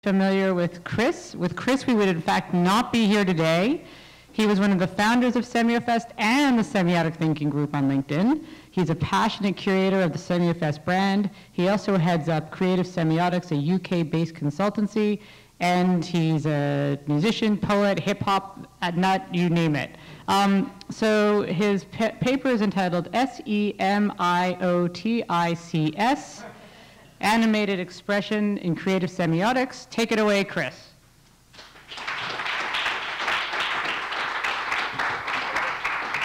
Familiar with Chris. With Chris, we would in fact not be here today. He was one of the founders of Semiofest and the Semiotic Thinking Group on LinkedIn. He's a passionate curator of the Semiofest brand. He also heads up Creative Semiotics, a UK-based consultancy, and he's a musician, poet, hip-hop, nut, you name it. So his paper is entitled S.E.M.I.O.T.I.C.S, Animated Expression in Creative Semiotics. Take it away, Chris.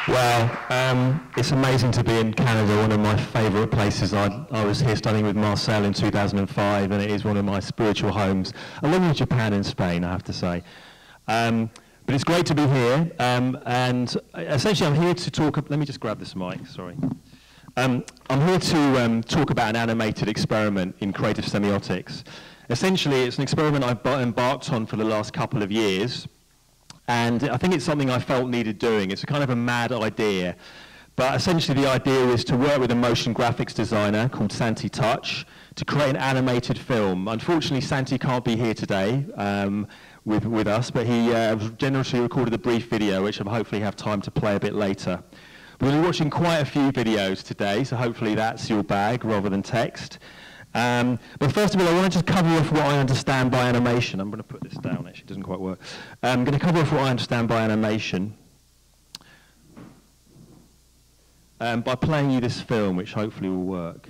Well, it's amazing to be in Canada, one of my favourite places. I was here studying with Marcel in 2005, and it is one of my spiritual homes, along with Japan and Spain, I have to say. But it's great to be here, and essentially I'm here to talk, let me just grab this mic, sorry. I'm here to talk about an animated experiment in creative semiotics. Essentially, it's an experiment I've embarked on for the last couple of years, and I think it's something I felt needed doing. It's a kind of a mad idea, but essentially the idea is to work with a motion graphics designer called S.E.M.I.O.T.I.C.S to create an animated film. Unfortunately, Santi can't be here today with us, but he generously recorded a brief video, which I'll hopefully have time to play a bit later. We're going to be watching quite a few videos today, so hopefully that's your bag rather than text. But first of all, I want to just cover off what I understand by animation. I'm going to put this down, actually, it doesn't quite work. I'm going to cover off what I understand by animation by playing you this film, which hopefully will work.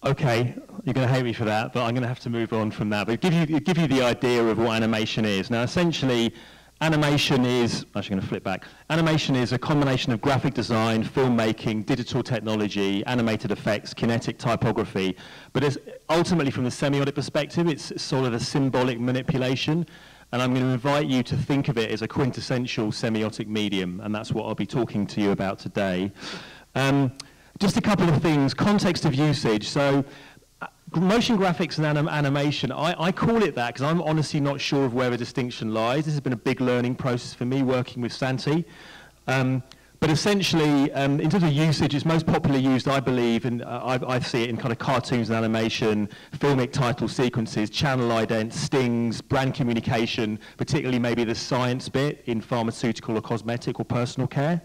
Okay, you're going to hate me for that, but I'm going to have to move on from that. But give you the idea of what animation is. Now, essentially, animation is, actually going to flip back. Animation is a combination of graphic design, filmmaking, digital technology, animated effects, kinetic typography. But it's ultimately, from the semiotic perspective, it's sort of a symbolic manipulation. And I'm going to invite you to think of it as a quintessential semiotic medium, and that's what I'll be talking to you about today. Just a couple of things, context of usage. So motion graphics and animation, I call it that because I'm honestly not sure of where the distinction lies. This has been a big learning process for me working with Santi. But essentially, in terms of usage, it's most popularly used, I believe, and I see it in kind of cartoons and animation, filmic title sequences, channel ident, stings, brand communication, particularly maybe the science bit in pharmaceutical or cosmetic or personal care,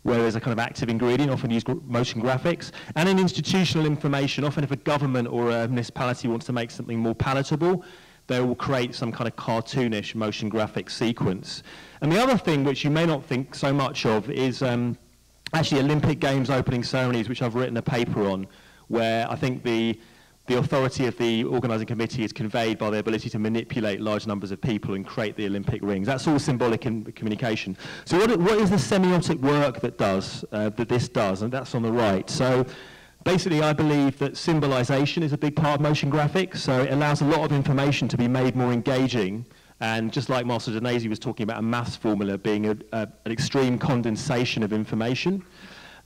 where there's a kind of active ingredient, often used motion graphics, and in institutional information, often if a government or a municipality wants to make something more palatable, they will create some kind of cartoonish motion graphic sequence. And the other thing, which you may not think so much of, is actually Olympic Games opening ceremonies, which I've written a paper on, where I think the authority of the organising committee is conveyed by the ability to manipulate large numbers of people and create the Olympic rings. That's all symbolic in communication. So what is the semiotic work that this does? And that's on the right. So basically, I believe that symbolization is a big part of motion graphics. So it allows a lot of information to be made more engaging. And just like Master Danesi was talking about a maths formula being an extreme condensation of information,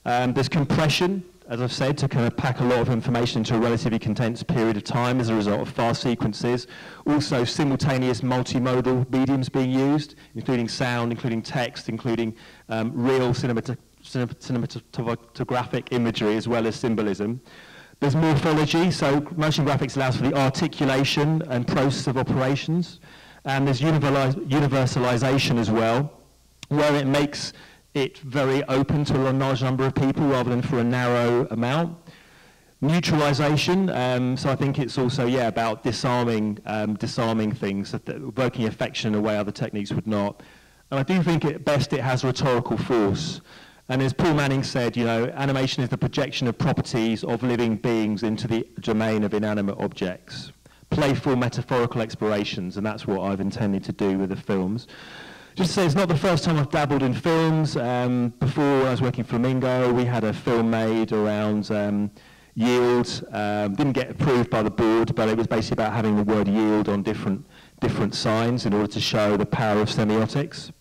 there's compression. as I've said, to kind of pack a lot of information into a relatively condensed period of time as a result of fast sequences. Also, simultaneous multimodal mediums being used, including sound, including text, including real cinematographic imagery as well as symbolism. There's morphology, so motion graphics allows for the articulation and process of operations. And there's universalization as well, where it makes it very open to a large number of people rather than for a narrow amount. Neutralization, so I think it's also, yeah, about disarming things, evoking affection in a way other techniques would not. And I do think at best it has rhetorical force. And as Paul Manning said, you know, animation is the projection of properties of living beings into the domain of inanimate objects. Playful metaphorical explorations, and that's what I've intended to do with the films. Just to say, it's not the first time I've dabbled in films. Before, when I was working for Flamingo, we had a film made around yield. Didn't get approved by the board, but it was basically about having the word yield on different signs in order to show the power of semiotics.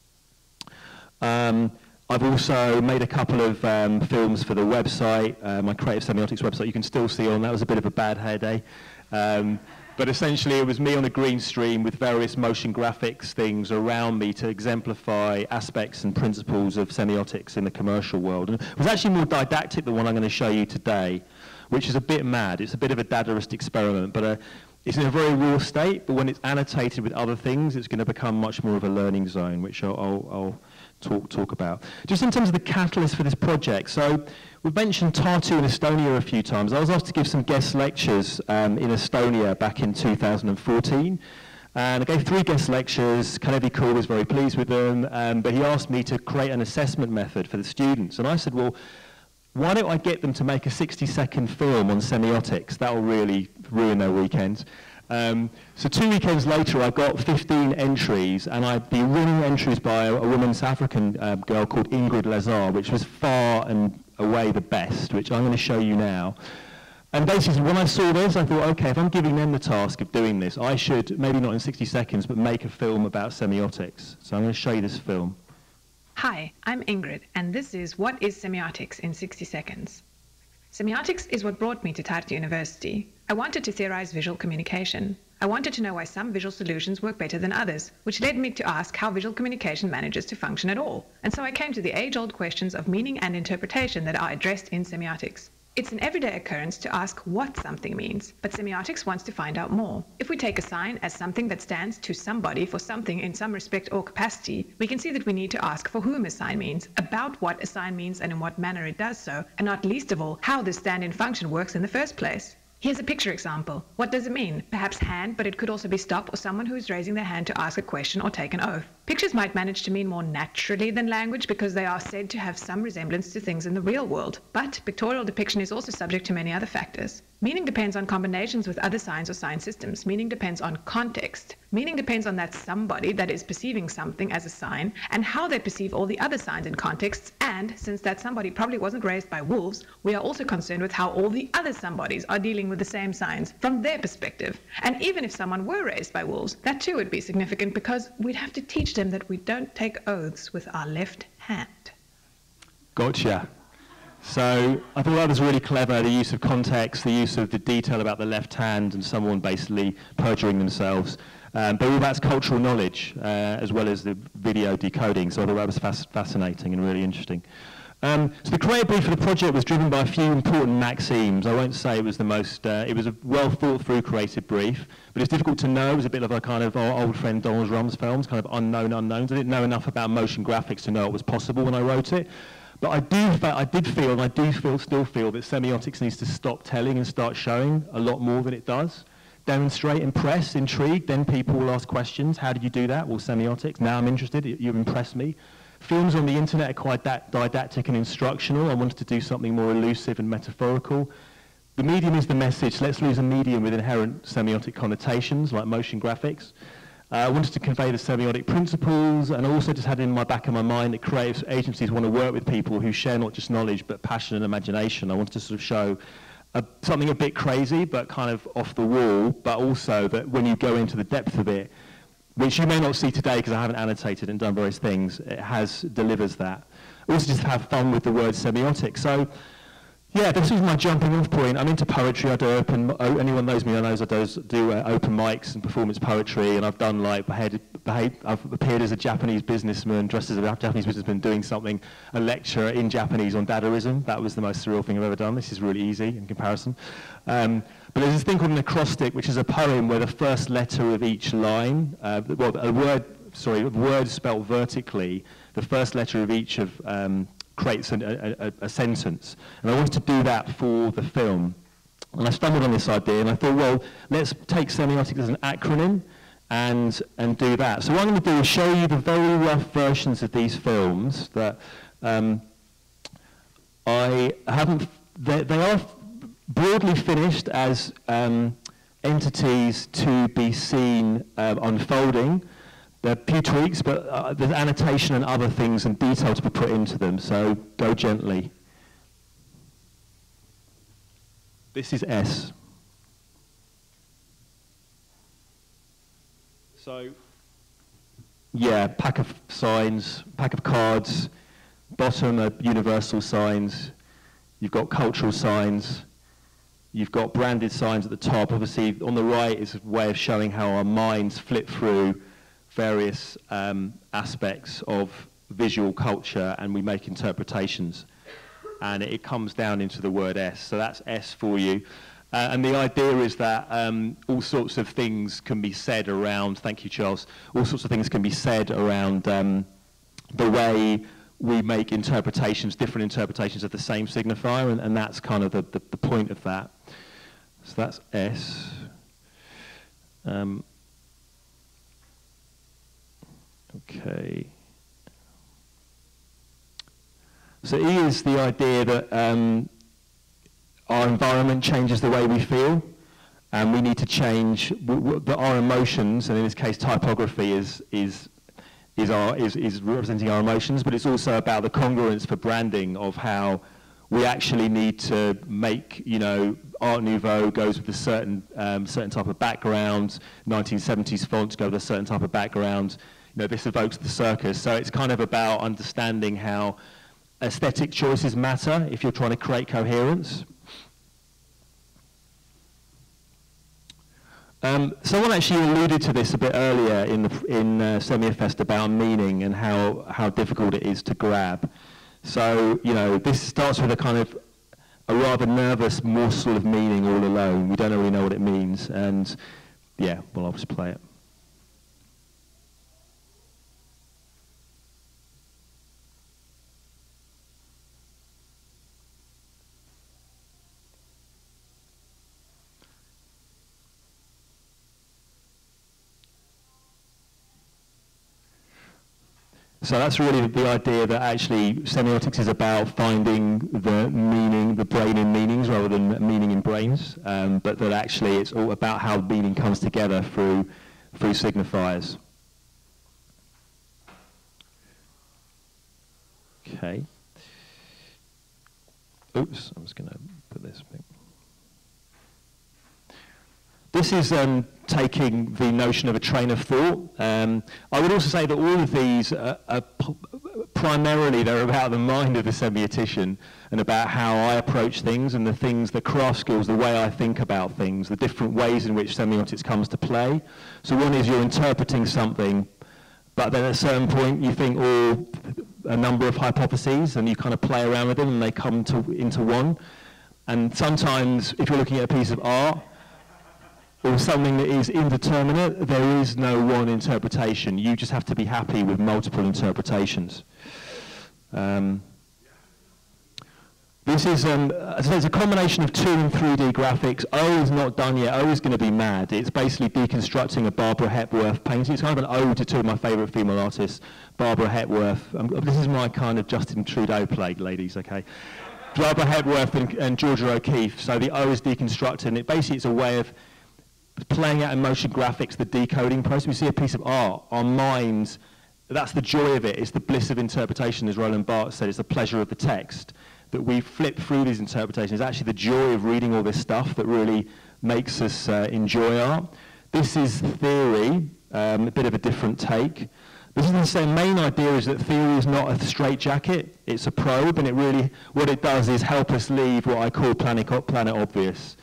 I've also made a couple of films for the website, my Creative Semiotics website. You can still see on that was a bit of a bad hair day. But essentially it was me on a green screen with various motion graphics things around me to exemplify aspects and principles of semiotics in the commercial world. And it was actually more didactic than what I'm going to show you today, which is a bit mad. It's a bit of a Dadaist experiment, but it's in a very raw state, but when it's annotated with other things, it's going to become much more of a learning zone, which I'll talk about. Just in terms of the catalyst for this project, so we've mentioned Tartu in Estonia a few times. I was asked to give some guest lectures in Estonia back in 2014, and I gave 3 guest lectures. Kalevi Kuhl was very pleased with them, but he asked me to create an assessment method for the students, and I said, well, why don't I get them to make a 60-second film on semiotics? That will really ruin their weekends. So 2 weekends later, I got 15 entries, and the winning entries by a woman, South African girl called Ingrid Lazar, which was far and away the best, which I'm going to show you now. And basically, when I saw this, I thought, okay, if I'm giving them the task of doing this, I should, maybe not in 60 seconds, but make a film about semiotics. So I'm going to show you this film. Hi, I'm Ingrid, and this is What is Semiotics in 60 Seconds. Semiotics is what brought me to Tartu University. I wanted to theorize visual communication. I wanted to know why some visual solutions work better than others, which led me to ask how visual communication manages to function at all. And so I came to the age-old questions of meaning and interpretation that are addressed in semiotics. It's an everyday occurrence to ask what something means, but semiotics wants to find out more. If we take a sign as something that stands to somebody for something in some respect or capacity, we can see that we need to ask for whom a sign means, about what a sign means and in what manner it does so, and not least of all, how this stand-in function works in the first place. Here's a picture example. What does it mean? Perhaps hand, but it could also be stop or someone who is raising their hand to ask a question or take an oath. Pictures might manage to mean more naturally than language because they are said to have some resemblance to things in the real world. But pictorial depiction is also subject to many other factors. Meaning depends on combinations with other signs or sign systems. Meaning depends on context. Meaning depends on that somebody that is perceiving something as a sign and how they perceive all the other signs and contexts. And since that somebody probably wasn't raised by wolves, we are also concerned with how all the other somebodies are dealing with the same signs from their perspective. And even if someone were raised by wolves, that too would be significant because we'd have to teach them that we don't take oaths with our left hand. Gotcha. So I thought that was really clever, the use of context, the use of the detail about the left hand and someone basically perjuring themselves. But all that's cultural knowledge, as well as the video decoding. So I thought that was fascinating and really interesting. So the creative brief for the project was driven by a few important maxims. I won't say it was the most, it was a well thought through creative brief, but it's difficult to know. It was a bit of a kind of our old friend Donald Rumsfeld's kind of unknown unknowns. I didn't know enough about motion graphics to know it was possible when I wrote it. But I did feel, and I do still feel that semiotics needs to stop telling and start showing a lot more than it does. Demonstrate, impress, intrigue, then people will ask questions. How did you do that? Well, semiotics. Now I'm interested. You've impressed me. Films on the internet are quite didactic and instructional. I wanted to do something more elusive and metaphorical. The medium is the message. Let's use a medium with inherent semiotic connotations, like motion graphics. I wanted to convey the semiotic principles, and also just had in my back of my mind that creative agencies want to work with people who share not just knowledge, but passion and imagination. I wanted to sort of show something a bit crazy, but kind of off the wall, but also that when you go into the depth of it, which you may not see today because I haven't annotated and done various things, delivers that. Also just have fun with the word semiotic. So, Yeah, this was my jumping off point. I'm into poetry. I do anyone knows me knows I do open mics and performance poetry, and I've done like I've appeared as a Japanese businessman, dressed as a Japanese businessman, doing something, a lecture in Japanese on Dadaism. That was the most surreal thing I've ever done. This is really easy in comparison. But there's this thing called an acrostic, which is a poem where the first letter of each line, a word spelt vertically, the first letter of each of creates a sentence. And I wanted to do that for the film. And I stumbled on this idea, and I thought, well, let's take semiotics as an acronym and do that. So what I'm going to do is show you the very rough versions of these films that I haven't, they are broadly finished as entities to be seen unfolding. There are a few tweaks, but there's annotation and other things and detail to be put into them, so go gently. This is S. So, yeah, pack of signs, pack of cards, bottom are universal signs, you've got cultural signs, you've got branded signs at the top. Obviously, on the right is a way of showing how our minds flip through various aspects of visual culture, and we make interpretations. And it comes down into the word S. So that's S for you. And the idea is that all sorts of things can be said around, thank you, Charles, all sorts of things can be said around the way we make interpretations, different interpretations of the same signifier, and that's kind of the point of that. So that's S. Okay. So E is the idea that our environment changes the way we feel, and we need to change our emotions, and in this case typography is representing our emotions, but it's also about the congruence for branding of how we actually need to make, you know, Art Nouveau goes with a certain type of background, 1970s fonts go with a certain type of background. You know, this evokes the circus. So it's kind of about understanding how aesthetic choices matter if you're trying to create coherence. Someone actually alluded to this a bit earlier in Semiofest about meaning and how difficult it is to grab. So, you know, this starts with a kind of a rather nervous morsel of meaning all alone. We don't really know what it means, and yeah, well, I'll just play it. So that's really the idea that actually semiotics is about finding the meaning, the brain in meanings rather than meaning in brains, but that actually it's all about how meaning comes together through signifiers. Okay. Oops, I'm just going to put this thing. This is taking the notion of a train of thought. I would also say that all of these are primarily they're about the mind of the semiotician and about how I approach things and the craft skills, the way I think about things, the different ways in which semiotics comes to play. So one is you're interpreting something, but then at a certain point you think, a number of hypotheses, and you kind of play around with them and they come into one. And sometimes if you're looking at a piece of art, or something that is indeterminate, there is no one interpretation. You just have to be happy with multiple interpretations. This is, as I say, it's a combination of 2 and 3D graphics. O is not done yet. O is going to be mad. It's basically deconstructing a Barbara Hepworth painting. It's kind of an ode to 2 of my favourite female artists, Barbara Hepworth. This is my kind of Justin Trudeau play, ladies, okay? Barbara Hepworth and Georgia O'Keeffe. So the O is deconstructing. It's a way of playing out in motion graphics, the decoding process. We see a piece of art, our minds, that's the joy of it. It's the bliss of interpretation, as Roland Barthes said. It's the pleasure of the text. That we flip through these interpretations. It's actually the joy of reading all this stuff that really makes us enjoy art. This is theory, a bit of a different take. The main idea is that theory is not a straitjacket, it's a probe, and it really, what it does is help us leave what I call planet obvious.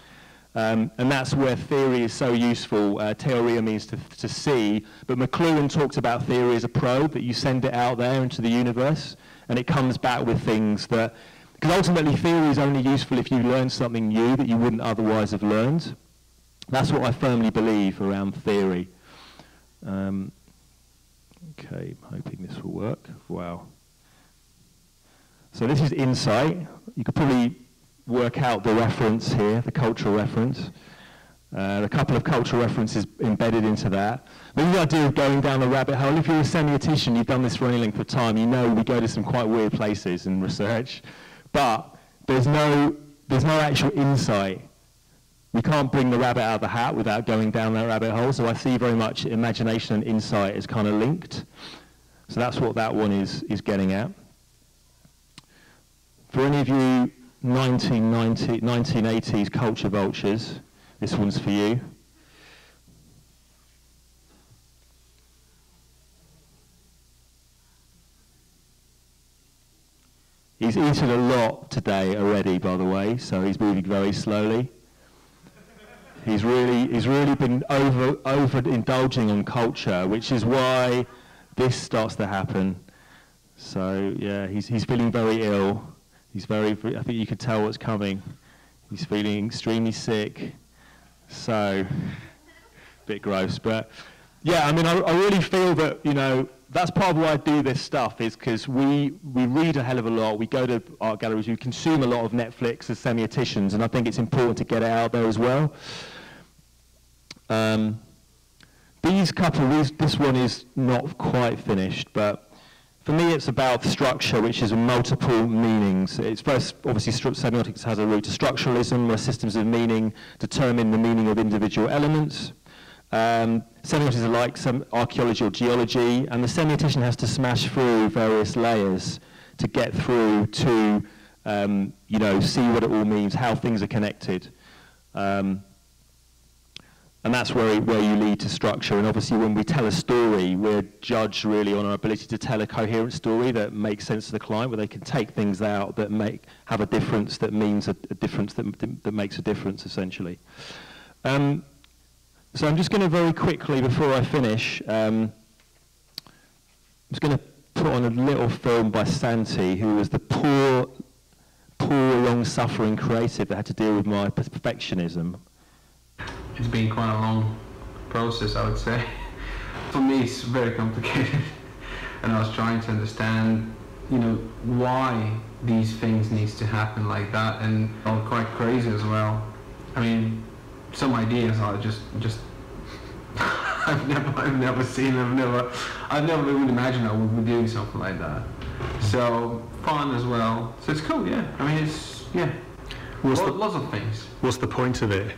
And that's where theory is so useful. Theoria means to see, but McLuhan talked about theory as a probe, that you send it out there into the universe, and it comes back with things that, because ultimately theory is only useful if you learn something new that you wouldn't otherwise have learned. That's what I firmly believe around theory. Okay, hoping this will work. Wow. So this is insight. You could probably work out the reference here, the cultural reference. A couple of cultural references embedded into that. But the idea of going down the rabbit hole, if you're a semiotician, you've done this for any length of time, you know we go to some quite weird places in research. But there's no actual insight. We can't bring the rabbit out of the hat without going down that rabbit hole, so I see very much imagination and insight as kind of linked. So that's what that one is getting at. For any of you 1980s culture vultures, this one's for you. He's eaten a lot today already, by the way, so he's moving very slowly. He's really been overindulging on culture, which is why this starts to happen. So yeah, he's feeling very ill. I think you could tell what's coming. He's feeling extremely sick. So, a bit gross, but yeah, I mean, I really feel that, you know, that's part of why I do this stuff, is because we read a hell of a lot, we go to art galleries, we consume a lot of Netflix as semioticians, and I think it's important to get it out there as well. This one is not quite finished, but for me it's about structure, which is multiple meanings. It's first, obviously, semiotics has a root to structuralism, where systems of meaning determine the meaning of individual elements. Semiotics are like some archaeology or geology, and the semiotician has to smash through various layers to get through to, you know, see what it all means, how things are connected. And that's where you lead to structure. And obviously when we tell a story, we're judged really on our ability to tell a coherent story that makes sense to the client, where they can take things out that have a difference, that means a difference, that makes a difference, essentially. So I'm just going to very quickly, before I finish, I'm just going to put on a little film by Santi, who was the poor, long-suffering creative that had to deal with my perfectionism. It's been quite a long process, I would say. For me, it's very complicated, and I was trying to understand, you know, why these things needs to happen like that, and I'm quite crazy as well. I mean, some ideas are just I've never seen, I've never even imagined I would be doing something like that. So fun as well. So it's cool, yeah. I mean, it's lots of things. What's the point of it?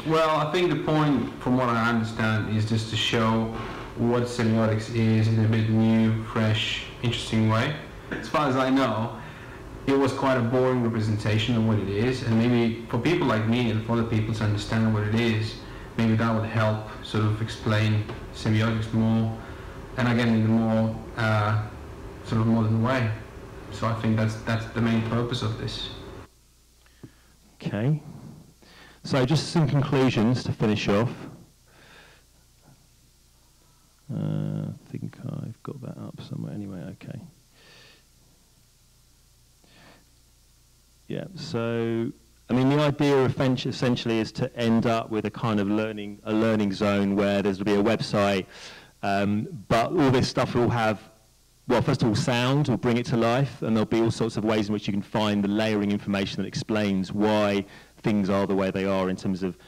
Well, I think the point, from what I understand, is just to show what semiotics is in a bit new, fresh, interesting way. As far as I know, it was quite a boring representation of what it is, and maybe for people like me and for other people to understand what it is, maybe that would help sort of explain semiotics more, and again in a more sort of modern way. So I think that's the main purpose of this. Okay. So just some conclusions to finish off. I think I've got that up somewhere anyway, okay. Yeah, so, I mean, the idea essentially is to end up with a kind of learning zone where there's going to be a website, but all this stuff will have, well, first of all, sound will bring it to life, and there'll be all sorts of ways in which you can find the layering information that explains why things are the way they are in terms of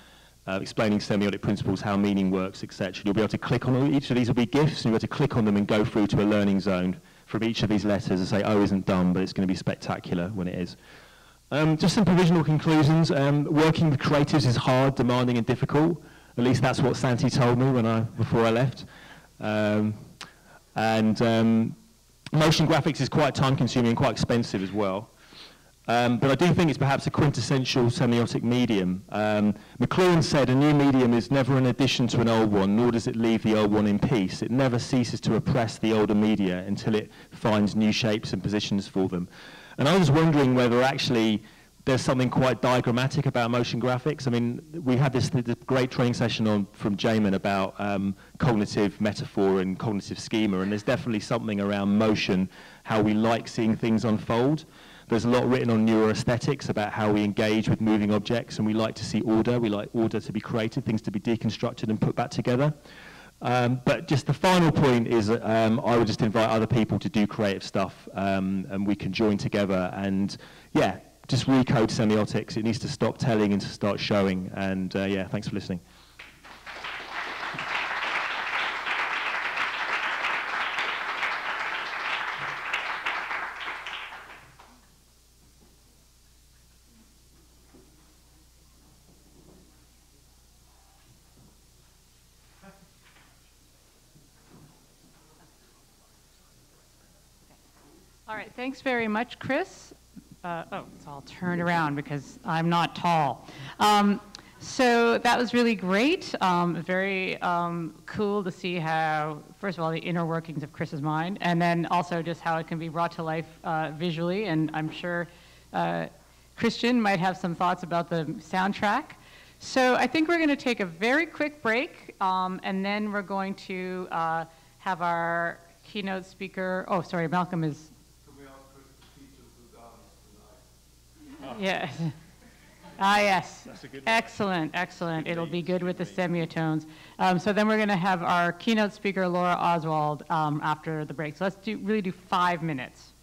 explaining semiotic principles, how meaning works, etc. You'll be able to click on each of these will be GIFs, and you'll be able to click on them and go through to a learning zone from each of these letters and say, oh, isn't done, but it's going to be spectacular when it is. Just some provisional conclusions. Working with creatives is hard, demanding, and difficult. At least that's what Santi told me before I left. Motion graphics is quite time-consuming and quite expensive as well. But I do think it's perhaps a quintessential semiotic medium. McLuhan said, a new medium is never an addition to an old one, nor does it leave the old one in peace. It never ceases to oppress the older media until it finds new shapes and positions for them. And I was wondering whether actually there's something quite diagrammatic about motion graphics. I mean, we had this great training session from Jamin about cognitive metaphor and cognitive schema, and there's definitely something around motion, how we like seeing things unfold. There's a lot written on neuroaesthetics about how we engage with moving objects, and we like to see order. We like order to be created, things to be deconstructed and put back together. But just the final point is I would just invite other people to do creative stuff, and we can join together and, yeah, just recode semiotics. It needs to stop telling and to start showing. And yeah, thanks for listening. All right, thanks very much, Chris. So I'll turn around because I'm not tall. So that was really great. Very cool to see how, first of all, the inner workings of Chris's mind, and then also just how it can be brought to life visually. And I'm sure Christian might have some thoughts about the soundtrack. So I think we're going to take a very quick break, and then we're going to have our keynote speaker. Oh, sorry, Malcolm is. Yeah. Yes. That's a good one. Excellent, excellent. It'll be good with the semiotones. So then we're going to have our keynote speaker, Laura Oswald, after the break. So let's really do 5 minutes.